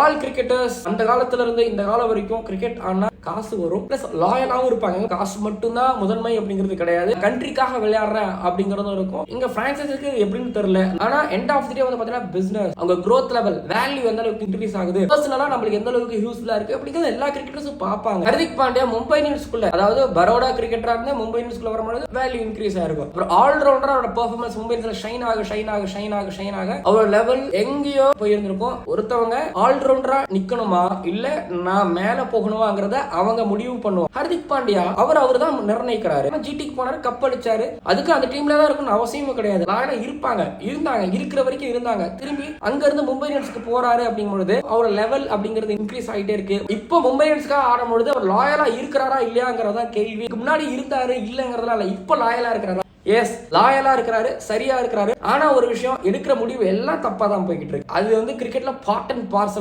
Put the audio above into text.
All cricketers அந்த காலத்துல இருந்து இந்த காலம் வரைக்கும் கிரிக்கெட் ஆனா காசு வரும், பிளஸ் லாயலாவும் இருப்பாங்க. காசு மட்டும்தான் முதன்மை அப்படிங்கிறது கிடையாது, கண்ட்ரிக்காக விளையாடுறேன் அப்படிங்கறதும் இருக்கும். இங்க பிரான்சைஸுக்கு எப்படின்னு தெரியல, ஆனா எண்ட் ஆஃப் தி டே வந்து பாத்தீங்கன்னா பிசினஸ், அவங்க growth லெவல் வேல்யூ எந்த அளவுக்கு இன்க்ரீஸ் ஆகுது, பர்சனலா நம்மளுக்கு எந்த அளவுக்கு யூஸ்ஃபுல்லா இருக்கு அப்படிங்கிறது எல்லா கிரிக்கெட்டர்ஸும் பார்ப்பாங்க. ஹர்திக் பாண்டியா மும்பை இந்தியன்ஸ்குள்ள, அதாவது பரோடா கிரிக்கெட்டரா இருந்து மும்பை இந்தியன்ஸ்குள்ள வரும்போது வேல்யூ இன்க்ரீஸ் ஆயிருக்கும். அப்புறம் ஆல்ரவுண்டரா அவரோட பெர்ஃபார்மன்ஸ் மும்பை இந்தியன்ஸ்ல ஷைன் ஆக அவரோட லெவல் எங்கேயோ போயிருந்திருக்கும். ஒருத்தவங்க ஆல்ரவுண்டரா நிக்கணுமா இல்ல நான் மேல போகணுமாங்கிறத அவங்க முடிவு பண்ணுவோம். ஹர்திக் பாண்டியா அவர் தான் நிர்ணயிக்கிறாரு. ஜிடிக்கு போனாரு, கப் அடிச்சாரு, அதுக்கு அந்த டீம்ல தான் இருக்கணும் அவசியமும் கிடையாது. இருந்தாங்க இருக்கிற வரைக்கும் இருந்தாங்க. திரும்பி அங்க இருந்து மும்பை இந்தியன்ஸ்க்கு போறாரு அப்படிங்கும்போது அவரோட லெவல் அப்படிங்கிறது இன்க்ரீஸ் ஆகிட்டே இருக்கு. இப்போ மும்பை இந்தியன்ஸ்க்காக ஆடும்பொழுது அவர் லாயலா இருக்கிறாரா இல்லையாங்கிறதா கேள்வி. முன்னாடி இருந்தாரு இல்லங்கிறதுனால இப்ப லாயலா இருக்கிறாரா? எஸ், லாயலா இருக்கிறாரு, சரியா இருக்கிறாரு. ஆனா ஒரு விஷயம், எடுக்கிற முடிவு எல்லாம் தப்பா தான் போய்கிட்டு இருக்கு. அது வந்து கிரிக்கெட்ல பார்ட் அண்ட் பார்சல்.